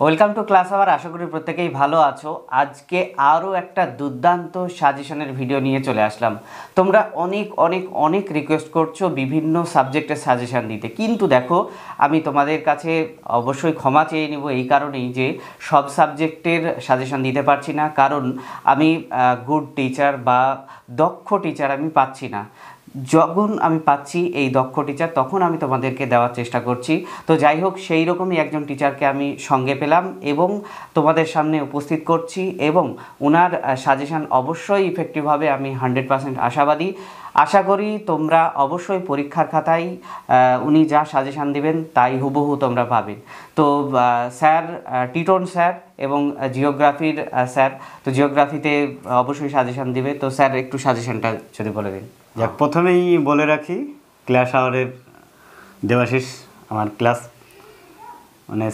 Welcome to class hour. আশা করি প্রত্যেকেই ভালো আছো। আজকে আরও একটা দুর্দান্ত সাজেশনের ভিডিও নিয়ে চলে আসলাম। তোমরা অনেক অনেক অনেক রিকোয়েস্ট করছো বিভিন্ন সাবজেক্টের সাজেশন দিতে, কিন্তু দেখো আমি তোমাদের কাছে অবশ্যই ক্ষমা চেয়ে নেব এই কারণেই যে সব সাবজেক্টের সাজেশন দিতে পারছি না, কারণ আমি গুড টিচার বা দক্ষ টিচার আমি পাচ্ছি না। যখন আমি পাচ্ছি এই দক্ষ টিচার, তখন আমি তোমাদেরকে দেওয়ার চেষ্টা করছি। তো যাই হোক, সেই রকমই একজন টিচারকে আমি সঙ্গে পেলাম এবং তোমাদের সামনে উপস্থিত করছি, এবং ওনার সাজেশান অবশ্যই ইফেক্টিভ হবে, আমি 100% আশাবাদী। আশা করি তোমরা অবশ্যই পরীক্ষার খাতায় উনি যা সাজেশান দিবেন তাই হুবহু তোমরা পাবেন। তো স্যার টিটন স্যার এবং জিওগ্রাফির স্যার, তো জিওগ্রাফিতে অবশ্যই সাজেশান দিবে। তো স্যার একটু সাজেশানটা যদি বলে দিন। যাক, প্রথমেই বলে রাখি, ক্লাস আওয়ারের দেবাশিস আমার ক্লাস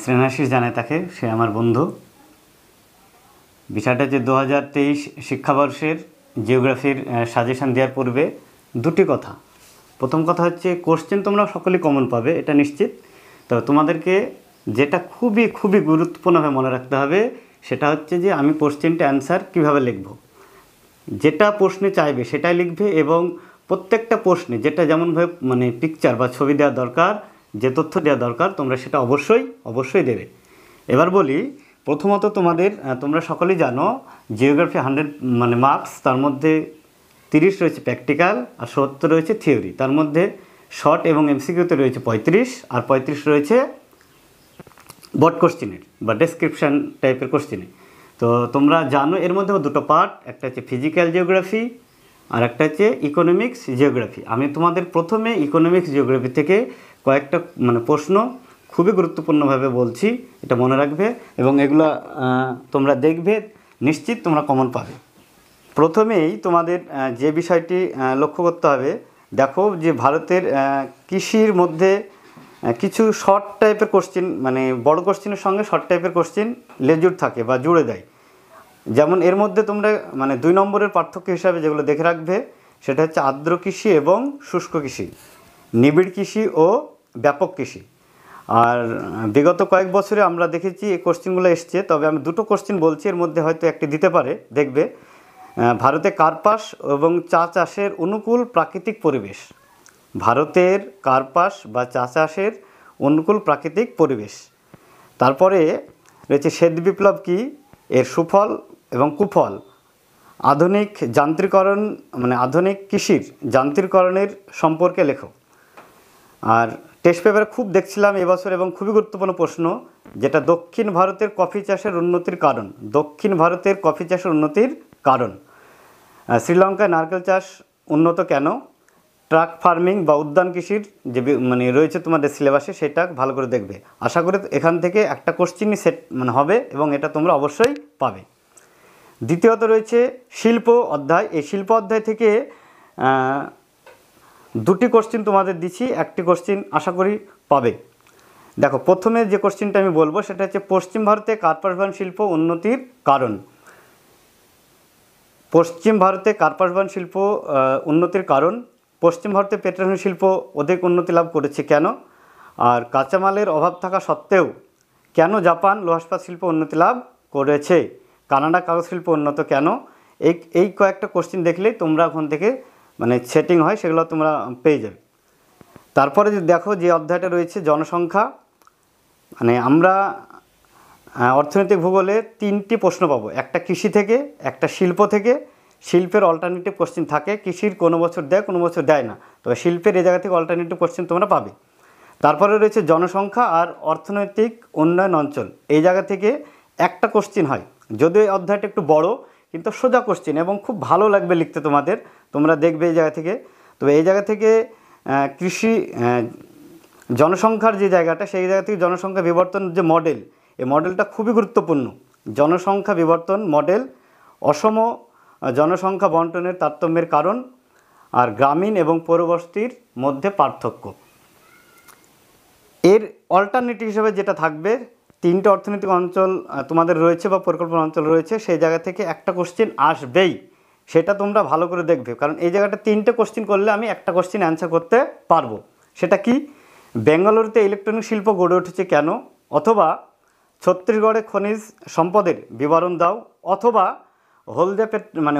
শ্রেণাশিস জানে তাকে, সে আমার বন্ধু। বিষয়টা যে 2023 শিক্ষাবর্ষের জিওগ্রাফির সাজেশান দেওয়ার পূর্বে দুটি কথা। প্রথম কথা হচ্ছে, কোশ্চেন তোমরা সকলেই কমন পাবে, এটা নিশ্চিত। তো তোমাদেরকে যেটা খুবই খুবই গুরুত্বপূর্ণভাবে মনে রাখতে হবে সেটা হচ্ছে যে আমি কোশ্চেনটা অ্যান্সার কীভাবে লিখব। যেটা প্রশ্নে চাইবে সেটাই লিখবে, এবং প্রত্যেকটা প্রশ্নে যেটা যেমনভাবে পিকচার বা ছবি দেওয়া দরকার, যে তথ্য দেওয়া দরকার, তোমরা সেটা অবশ্যই দেবে। এবার বলি, প্রথমত তোমরা সকলেই জানো জিওগ্রাফি 100 মার্কস, তার মধ্যে 30 রয়েছে প্র্যাকটিক্যাল আর 70 রয়েছে থিওরি। তার মধ্যে শর্ট এবং এমসিকিউতে রয়েছে 35 আর 35 রয়েছে বট কোশ্চেনের বা ডেসক্রিপশান টাইপের কোশ্চেনে। তো তোমরা জানো এর মধ্যে দুটো পার্ট, একটা হচ্ছে ফিজিক্যাল জিওগ্রাফি আর একটা হচ্ছে ইকোনমিক্স জিওগ্রাফি। আমি তোমাদের প্রথমে ইকোনমিক্স জিওগ্রাফি থেকে কয়েকটা প্রশ্ন খুবই গুরুত্বপূর্ণভাবে বলছি, এটা মনে রাখবে, এবং এগুলো তোমরা দেখবে, নিশ্চিত তোমরা কমন পাবে। প্রথমেই তোমাদের যে বিষয়টি লক্ষ্য করতে হবে, দেখো যে ভারতের কৃষির মধ্যে কিছু শর্ট টাইপের কোশ্চেন, বড় কোশ্চেনের সঙ্গে শর্ট টাইপের কোশ্চেন লেজুর থাকে বা জুড়ে দেয়। যেমন এর মধ্যে তোমরা 2 নম্বরের পার্থক্য হিসাবে যেগুলো দেখে রাখবে সেটা হচ্ছে আর্দ্র কৃষি এবং শুষ্ক কৃষি, নিবিড় কৃষি ও ব্যাপক কৃষি। আর বিগত কয়েক বছরে আমরা দেখেছি এই কোশ্চেনগুলো এসছে, তবে আমি দুটো কোশ্চেন বলছি, এর মধ্যে হয়তো একটি দিতে পারে। দেখবে, ভারতে কার্পাস এবং চা চাষের অনুকূল প্রাকৃতিক পরিবেশ। ভারতের কার্পাস বা চা চাষের অনুকূল প্রাকৃতিক পরিবেশ। তারপরে রয়েছে শ্বেত বিপ্লব কী, এর সুফল এবং কুফল, আধুনিক যান্ত্রিকরণ আধুনিক কৃষির যান্ত্রিকরণের সম্পর্কে লেখো। আর টেস্ট পেপারে খুব দেখছিলাম এবছর এবং খুবই গুরুত্বপূর্ণ প্রশ্ন, যেটা দক্ষিণ ভারতের কফি চাষের উন্নতির কারণ। দক্ষিণ ভারতের কফি চাষের উন্নতির কারণ। শ্রীলঙ্কায় নারকেল চাষ উন্নত কেন? ট্রাক ফার্মিং বা উদ্যান কৃষির যে রয়েছে তোমাদের সিলেবাসে, সেটা ভালো করে দেখবে। আশা করি এখান থেকে একটা কোশ্চেনই সেট হবে এবং এটা তোমরা অবশ্যই পাবে। দ্বিতীয়ত রয়েছে শিল্প অধ্যায়। এই শিল্প অধ্যায় থেকে দুটি কোশ্চেন তোমাদের দিচ্ছি, একটি কোশ্চেন আশা করি পাবে। দেখো, প্রথমে যে কোশ্চেনটা আমি বলবো সেটা হচ্ছে পশ্চিম ভারতে কার্পাস বান শিল্প উন্নতির কারণ। পশ্চিম ভারতে কার্পাস বান শিল্প উন্নতির কারণ। পশ্চিম ভারতে পেট্রোলিয়াম শিল্প অধিক উন্নতি লাভ করেছে কেন? আর কাঁচামালের অভাব থাকা সত্ত্বেও কেন জাপান লোহা ইস্পাত শিল্প উন্নতি লাভ করেছে? কানাডা কাগজ শিল্প উন্নত কেন? এই কয়েকটা কোশ্চেন দেখলেই তোমরা ওখান থেকে সেটিং হয়, সেগুলো তোমরা পেয়ে যাবে। তারপরে যদি দেখো, যে অধ্যায়টা রয়েছে জনসংখ্যা, আমরা অর্থনৈতিক ভূগোলে 3টি প্রশ্ন পাবো, একটা কৃষি থেকে, একটা শিল্প থেকে। শিল্পের অল্টারনেটিভ কোশ্চেন থাকে, কৃষির কোনো বছর দেয় কোনো বছর দেয় না, তবে শিল্পের এই জায়গা থেকে অল্টারনেটিভ কোশ্চেন তোমরা পাবে। তারপরে রয়েছে জনসংখ্যা আর অর্থনৈতিক উন্নয়ন অঞ্চল, এই জায়গা থেকে একটা কোশ্চেন হয়। যদিও এই অধ্যায়টা একটু বড়, কিন্তু সোজা কোশ্চেন এবং খুব ভালো লাগবে লিখতে তোমাদের, তোমরা দেখবে এই জায়গা থেকে। তবে এই জায়গা থেকে কৃষি জনসংখ্যার যে জায়গাটা, সেই জায়গা থেকে জনসংখ্যা বিবর্তন যে মডেল, এই মডেলটা খুবই গুরুত্বপূর্ণ। জনসংখ্যা বিবর্তন মডেল, অসম জনসংখ্যা বন্টনের তারতম্যের কারণ, আর গ্রামীণ এবং পৌরবস্তির মধ্যে পার্থক্য। এর অল্টারনেটিভ হিসেবে যেটা থাকবে, 3টে অর্থনৈতিক অঞ্চল তোমাদের রয়েছে বা পরিকল্পনা অঞ্চল রয়েছে, সেই জায়গা থেকে একটা কোশ্চেন আসবেই, সেটা তোমরা ভালো করে দেখবে। কারণ এই জায়গাটা 3টে কোশ্চেন করলে আমি একটা কোশ্চেন অ্যান্সার করতে পারবো। সেটা কি? বেঙ্গালুরুতে ইলেকট্রনিক শিল্প গড়ে উঠেছে কেন? অথবা ছত্তিশগড়ে খনিজ সম্পদের বিবরণ দাও, অথবা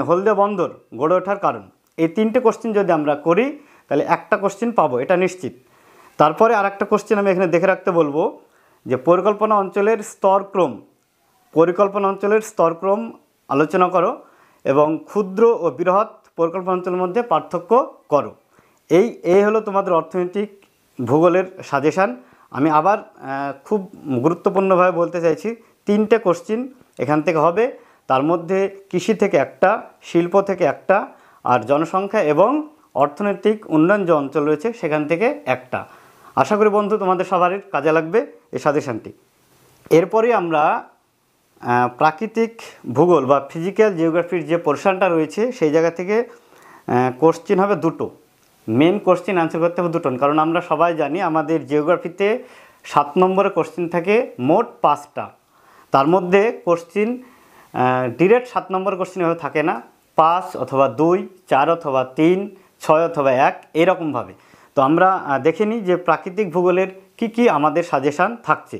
হলদিয়া বন্দর গড়ে ওঠার কারণ। এই 3টে কোশ্চেন যদি আমরা করি তাহলে একটা কোশ্চেন পাবো, এটা নিশ্চিত। তারপরে আর একটা কোশ্চেন আমি এখানে দেখে রাখতে বলবো যে পরিকল্পনা অঞ্চলের স্তরক্রম আলোচনা করো এবং ক্ষুদ্র ও বৃহৎ পরিকল্পনা অঞ্চলের মধ্যে পার্থক্য করো। এই হলো তোমাদের অর্থনৈতিক ভূগোলের সাজেশান। আমি আবার খুব গুরুত্বপূর্ণভাবে বলতে চাইছি, 3টে কোশ্চেন এখান থেকে হবে। তার মধ্যে কৃষি থেকে একটা, শিল্প থেকে একটা, আর জনসংখ্যা এবং অর্থনৈতিক উন্নয়ন যে অঞ্চল রয়েছে সেখান থেকে একটা। আশা করি বন্ধু তোমাদের সবারই কাজে লাগবে এই সাজেশানটি। এরপরে আমরা প্রাকৃতিক ভূগোল বা ফিজিক্যাল জিওগ্রাফির যে পোর্শনটা রয়েছে সেই জায়গা থেকে কোশ্চেন হবে দুটো। মেন কোশ্চেন অ্যান্সার করতে হবে দুটো, কারণ আমরা সবাই জানি আমাদের জিওগ্রাফিতে 7 নম্বরের কোশ্চেন থাকে মোট 5টা। তার মধ্যে কোশ্চেন ডিরেক্ট 7 নম্বর কোশ্চেন এভাবে থাকে না, 5 অথবা 2, 4 অথবা 3, 6 অথবা 1 এরকমভাবে। তো আমরা দেখে নিই যে প্রাকৃতিক ভূগোলের কি আমাদের সাজেশান থাকছে।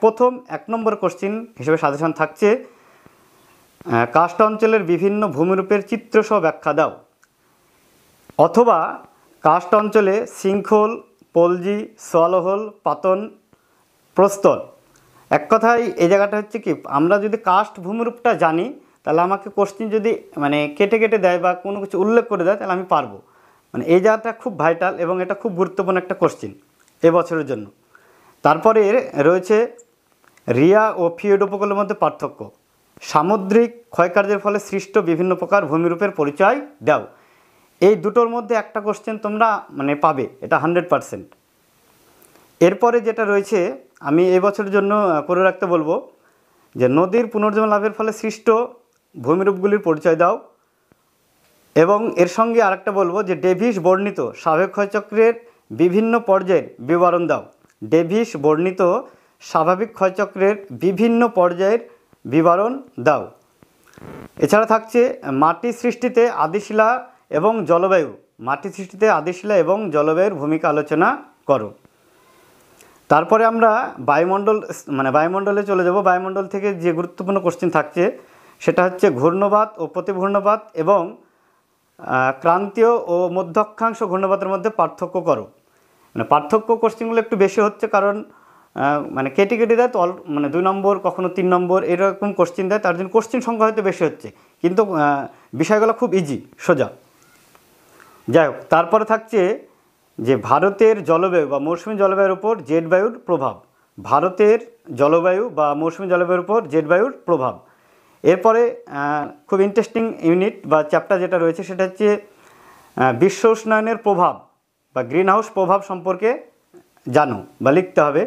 প্রথম 1 নম্বর কোশ্চেন হিসেবে সাজেশান থাকছে কার্স্ট অঞ্চলের বিভিন্ন ভূমিরূপের চিত্রসহ ব্যাখ্যা দাও, অথবা কার্স্ট অঞ্চলে শৃঙ্খল, পলজি, সোয়ালোহল, পাতন, প্রস্তর। এক কথায় এই জায়গাটা হচ্ছে কি, আমরা যদি কার্স্ট ভূমিরূপটা জানি তাহলে আমাকে কোশ্চেন যদি কেটে দেয় বা কোনো কিছু উল্লেখ করে দেয় তাহলে আমি পারবো। এই জায়গাটা খুব ভাইটাল এবং এটা খুব গুরুত্বপূর্ণ একটা কোশ্চেন এবছরের জন্য। তারপরে রয়েছে রিয়া ও ফিয়েড উপকূলের মধ্যে পার্থক্য, সামুদ্রিক ক্ষয়কার্যের ফলে সৃষ্ট বিভিন্ন প্রকার ভূমিরূপের পরিচয় দাও। এই দুটোর মধ্যে একটা কোশ্চেন তোমরা পাবে, এটা 100%। এরপরে যেটা রয়েছে আমি এই বছরের জন্য করে রাখতে বলবো যে নদীর পুনর্জন্ম লাভের ফলে সৃষ্ট ভূমিরূপগুলির পরিচয় দাও, এবং এর সঙ্গে আরেকটা বলবো যে ডেভিস বর্ণিত স্বাভাবিক ক্ষয়চক্রের বিভিন্ন পর্যায়ের বিবরণ দাও। ডেভিস বর্ণিত স্বাভাবিক ক্ষয়চক্রের বিভিন্ন পর্যায়ের বিবরণ দাও। এছাড়া থাকছে মাটি সৃষ্টিতে আদিশিলা এবং জলবায়ুর ভূমিকা আলোচনা করো। তারপরে আমরা বায়ুমণ্ডলে চলে যাব। বায়ুমণ্ডল থেকে যে গুরুত্বপূর্ণ কোশ্চেন থাকছে সেটা হচ্ছে ঘূর্ণবাত ও প্রতিঘূর্ণবাত এবং ক্রান্তীয় ও মধ্য অক্ষাংশ ঘূর্ণবাতের মধ্যে পার্থক্য করো। পার্থক্য কোশ্চেনগুলো একটু বেশি হচ্ছে, কারণ কেটে দেয় তো 2 নম্বর, কখনো 3 নম্বর এরকম কোশ্চেন দেয়, তার জন্য কোশ্চেন সংখ্যা হয়তো বেশি হচ্ছে, কিন্তু বিষয়গুলো খুব ইজি, সোজা। যাই হোক, তারপরে থাকছে যে ভারতের জলবায়ু বা মৌসুমী জলবায়ুর উপর জেট বায়ুর প্রভাব। ভারতের জলবায়ু বা মৌসুমী জলবায়ুর উপর জেট বায়ুর প্রভাব। এরপরে খুব ইন্টারেস্টিং ইউনিট বা চ্যাপ্টার যেটা রয়েছে সেটা হচ্ছে বিশ্ব উষ্ণায়নের প্রভাব বা গ্রিন হাউস প্রভাব সম্পর্কে জানো বা লিখতে হবে।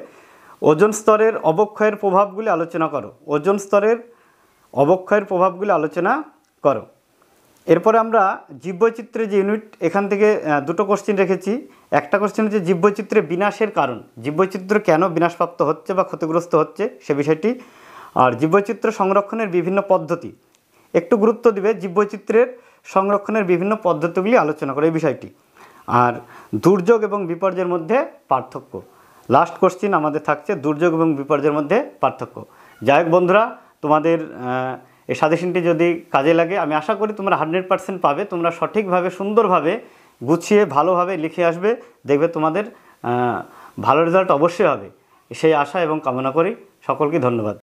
ওজোন স্তরের অবক্ষয়ের প্রভাবগুলি আলোচনা করো। এরপরে আমরা জীববৈচিত্র্যের যে ইউনিট, এখান থেকে 2টো কোশ্চেন রেখেছি। একটা কোশ্চেন হচ্ছে জীববৈচিত্র্যের বিনাশের কারণ, জীববৈচিত্র্য কেন বিনাশপ্রাপ্ত হচ্ছে বা ক্ষতিগ্রস্ত হচ্ছে সে বিষয়টি, আর জীববৈচিত্র্য সংরক্ষণের বিভিন্ন পদ্ধতি। একটু গুরুত্ব দিবে জীববৈচিত্র্যের সংরক্ষণের বিভিন্ন পদ্ধতিগুলি আলোচনা করে এই বিষয়টি। আর দুর্যোগ এবং বিপর্যয়ের মধ্যে পার্থক্য। লাস্ট কোশ্চেন আমাদের থাকছে দুর্যোগ এবং বিপর্যয়ের মধ্যে পার্থক্য। যাই হোক বন্ধুরা, তোমাদের এই সাজেশনটি যদি কাজে লাগে আমি আশা করি তোমরা 100% পাবে। তোমরা সঠিকভাবে সুন্দরভাবে গুছিয়ে ভালোভাবে লিখে আসবে, দেখবে তোমাদের ভালো রেজাল্ট অবশ্যই হবে, সেই আশা এবং কামনা করি। সকলকে ধন্যবাদ।